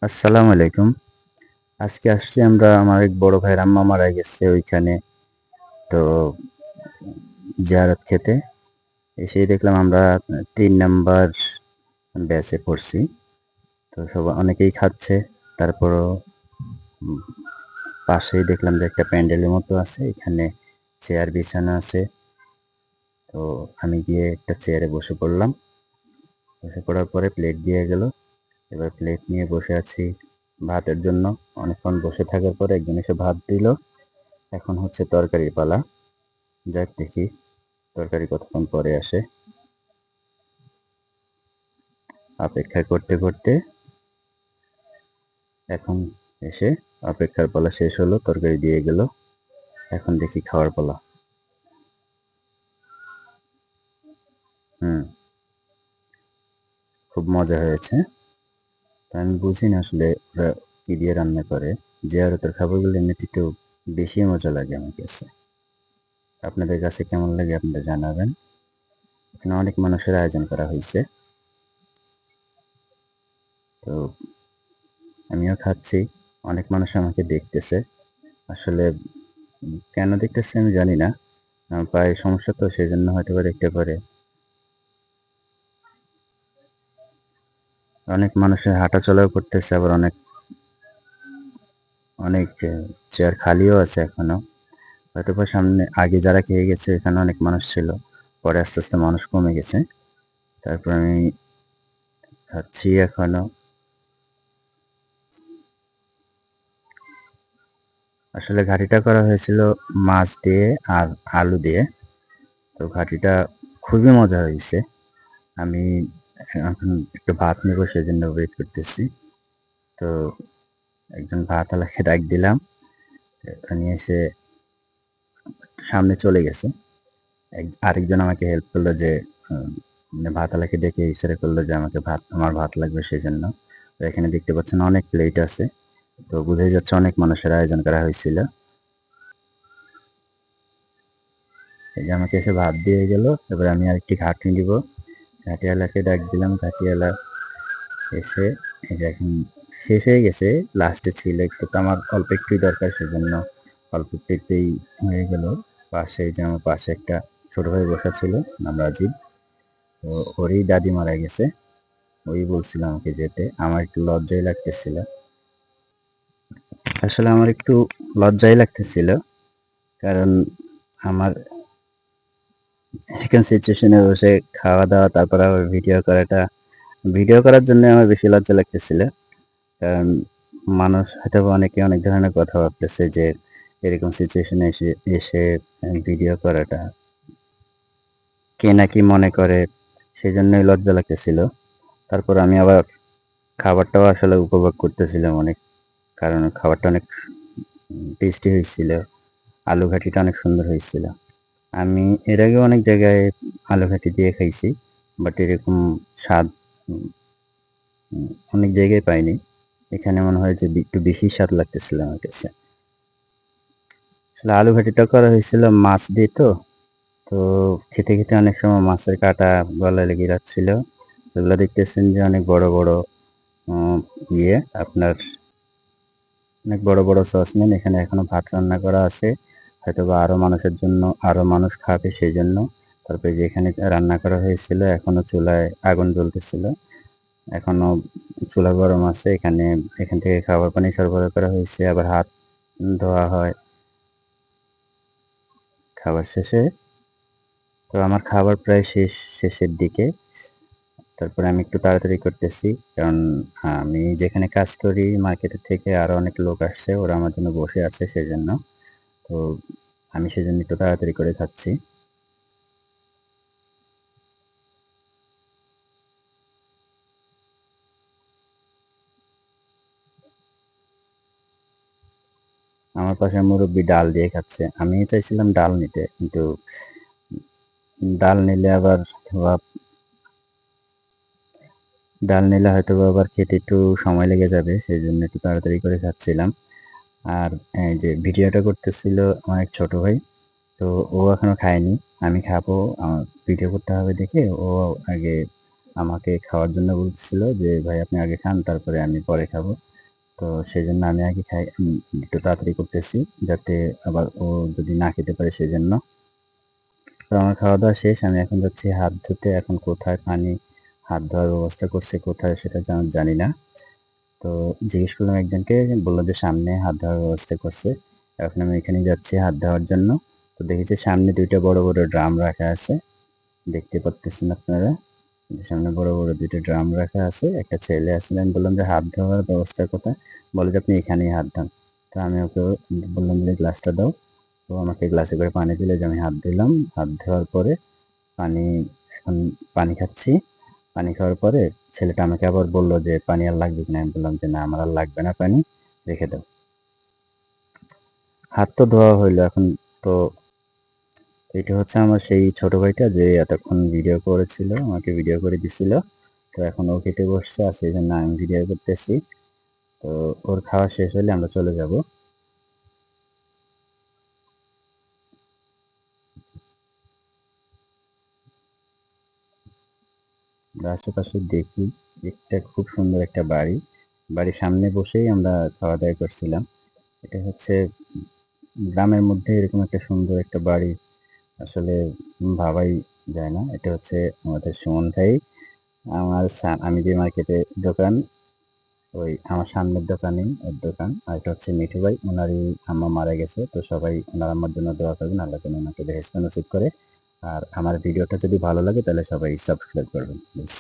আসসালামু আলাইকুম। আজকে আসছি আমরা আমার এক বড় ভাইয়ের আম্মা মারা গেছে ওইখানে। তো জিয়ারত খেতে এসেই দেখলাম আমরা ৩ নাম্বার ব্যাচে পড়ছি। তো অনেকেই খাচ্ছে। তারপরও উম পাশেই দেখলাম যে একটা প্যান্ডেলের মতো আছে। এখানে চেয়ার বিছানো আছে। তো আমি গিয়ে একটা চেয়ারে বসে পড়লাম। বসে পড়ার পরে প্লেট দিয়ে গেল। এবার প্লেট নিয়ে বসে আছি ভাতের জন্য। অনেকক্ষণ বসে থাকার পরে একজন এসে ভাত দিল। এখন হচ্ছে তরকারির পালা। যাক দেখি তরকারি কতক্ষণ পরে আসে। অপেক্ষা করতে করতে এখন এসে অপেক্ষার পালা শেষ হলো, তরকারি দিয়ে গেল। এখন দেখি খাওয়ার পালা। হুম, খুব মজা হয়েছে। তো আমি বুঝি না আসলে ওরা কি দিয়ে রান্না করে। জিয়ারতের খাবারগুলো এমনিতে একটু বেশি মজা লাগে আমার কাছে। আপনাদের কাছে কেমন লাগে আপনারা জানাবেন। এখানে অনেক মানুষের আয়োজন করা হয়েছে। তো আমিও খাচ্ছি। অনেক মানুষ আমাকে দেখতেছে। আসলে কেন দেখতেছে আমি জানি না। আমার পায়ে সমস্যা তো সেজন্য হয়তোবা দেখতে পারে। অনেক মানুষের হাঁটাচলাও করতেছে আবার অনেক অনেক চেয়ার খালিও আছে এখনো। হয়তোবা সামনে আগে যারা খেয়ে গেছে এখানে অনেক মানুষ ছিল। পরে আস্তে, আস্তে মানুষ কমে গেছে। তারপর আমি খাচ্ছি এখনো। আসলে ঘাটিটা করা হয়েছিল মাছ দিয়ে আর আলু দিয়ে। তো ঘাটিটা খুবই মজা হয়েছে। আমি এখন একটু ভাত নেবো সেজন্য ওয়েট করতেছি। তো একজন ভাতওয়ালাকে ডাক দিলাম। উনি এসে সামনে চলে গেছে। আরেকজন আমাকে হেল্প করলো যে মানে ভাতওয়ালাকে ডেকে ইশারা করলো যে আমার ভাত লাগবে সেজন্য। তো এখানে দেখতে পাচ্ছেন অনেক প্লেট আছে। তো বোঝাই যাচ্ছে অনেক মানুষের আয়োজন করা হয়েছিল। এই যে আমাকে এসে ভাত দিয়ে গেল। এবার আমি আরেকটি ঘাটনি দিব। ঘাটিওয়ালাকে ডাক দিলাম। ঘাটিওয়ালা এসে এই যে এখন শেষ হয়ে গেছে। লাস্টে ছিল একটু, তো আমার অল্প একটুই দরকার সেজন্য অল্প একটুতেই হয়ে গেল। পাশে এই যে আমার পাশে একটা ছোট ভাই বসা ছিল, নাম রাজীব। তো ওরই দাদি মারা গেছে। ওই বলছিল আমাকে যেতে। আমার একটু লজ্জাই লাগতেছিল। আসলে আমার একটু লজ্জাই লাগতেছিল। কারণ আমার চিকেন সিচুয়েশনে বসে খাওয়া-দাওয়া তারপরে আবার ভিডিও করার জন্য আমার বেশি লজ্জা লাগতেছিল। কারণ মানুষ হয়তোবা অনেকে অনেক ধরনের কথা ভাবতেছে যে এরকম সিচুয়েশনে এসে এসে ভিডিও করাটা কে না কি মনে করে সেজন্যই লজ্জা লাগতেছিল। তারপর আমি আবার খাবারটাও আসলে উপভোগ করতেছিলাম অনেক। কারণ খাবারটা অনেক টেস্টি হয়েছিল। আলু ঘাটিটা অনেক সুন্দর হয়েছিল। আমি এর আগেও অনেক জায়গায় আলু ঘাটি দিয়ে খাইছি। বাট এরকম স্বাদ উম উম অনেক জায়গায় পাইনি। এখানে মনে হয় যে একটু বেশি স্বাদ লাগতেছিল আমার কাছে। আসলে আলু ঘাটিটা করা হয়েছিল মাছ দিয়ে তো। তো খেতে, খেতে অনেক সময় মাছের কাঁটা গলায় লেগে যাচ্ছিল। এগুলা দেখতেছেন যে অনেক বড়, বড় উম ইয়ে আপনার অনেক বড়, বড় সসপ্যান। এখানে এখনো ভাত রান্না করা আছে। হয়তোবা আরো মানুষ খাবে সেজন্য। তারপরে যে এখানে রান্না করা হয়েছিল এখনো চুলায় আগুন জ্বলতেছিল। এখনো চুলা গরম আছে। এখান থেকে খাবার পানি সরবরাহ করা হয়েছে। আবার হাত ধোয়া হয় খাবার শেষে। তো আমার খাবার প্রায় শেষের দিকে। তারপরে আমি একটু তাড়াতাড়ি করতেছি। কারণ আমি যেখানে কাজ করি মার্কেটের থেকে আরো অনেক লোক আসছে। ওরা আমার জন্য বসে আছে সেজন্য। তো আমি সেজন্য একটু তাড়াতাড়ি করে খাচ্ছি। আমার পাশের মুরুব্বি ডাল দিয়ে খাচ্ছে। আমিও চাইছিলাম ডাল নিতে। কিন্তু ডাল নিলে আবার হয়তোবা ডাল নিলে হয়তোবা আবার খেতে একটু সময় লেগে যাবে। সেজন্য একটু তাড়াতাড়ি করে খাচ্ছিলাম। আর এই যে ভিডিওটা করতেছিল আমার এক ছোট ভাই। তো ও এখনো খায়নি। আমি খাবো। ভিডিও করতে হবে দেখে ও আগে আমাকে খাওয়ার জন্য বলতেছিল যে, "ভাই আপনি আগে খান তারপরে আমি পরে খাবো।" তো সেজন্য আমি আগে খাই, একটু তাড়াতাড়ি করতেছি যাতে আবার ও যদি না খেতে পারে সেজন্য। তো আমার খাওয়া-দাওয়া শেষ। আমি এখন যাচ্ছি হাত ধুতে। এখন কোথায় পানি, হাত ধোয়ার ব্যবস্থা করছে কোথায় সেটা জানি না। তো জিজ্ঞেস করলাম একজনকে, বলল যে সামনে হাত ধোয়ার ব্যবস্থা করছে। এখন আমি এখানেই যাচ্ছি হাত ধোয়ার জন্য। তো দেখি যে সামনে ২ টা বড়, বড় ড্রাম রাখা আছে। দেখতে পারতেছেন আপনারা। যে সামনে বড়, বড় ২ টা ড্রাম রাখা আছে। একটা ছেলে আসলে আমি বললাম যে হাত ধোয়ার ব্যবস্থা কোথায়? বলে যে আপনি এখানেই হাত ধোন। তো আমি ওকে বললাম যে গ্লাসটা দাও। তো আমাকে গ্লাসে করে পানি দিল যে আমি হাত ধুলাম। হাত ধোয়ার পরে পানি এখন পানি খাচ্ছি। পানি খাওয়ার পরে ছেলেটা আমাকে আবার বলল যে, "পানি আর লাগবে কিনা?" আমি বললাম যে, "না, আমার আর লাগবে না পানি, রেখে দাও।" হাত তো ধোয়া হইলো। এখন তো এটা হচ্ছে আমার সেই ছোট ভাইটা যে এতক্ষণ ভিডিও করেছিল, আমাকে ভিডিও করে দিছিল। তো এখন ও খেতে বসছে আর সেজন্য আমি ভিডিও করতেছি। তো ওর খাওয়া শেষ হলে আমরা চলে যাব। আশেপাশে দেখি একটা খুব সুন্দর একটা বাড়ি। বাড়ির সামনে বসেই আমরা খাওয়া-দাওয়া করছিলাম। এটা হচ্ছে গ্রামের মধ্যে এরকম একটা সুন্দর একটা বাড়ি আসলে ভাবাই যায় না। এটা হচ্ছে আমাদের সুমন ভাই। আমি যে মার্কেটে দোকান, ওই আমার সামনের দোকানেই ওর দোকান। আর এটা হচ্ছে মিঠু ভাই। উনারই আম্মা মারা গেছে। তো সবাই উনার আম্মার জন্য দোয়া করবেন। আল্লাহ যেন উনাকে বেহেশত নসিব করে। আর আমার ভিডিওটা যদি ভালো লাগে তাহলে সবাই সাবস্ক্রাইব করবেন প্লিজ।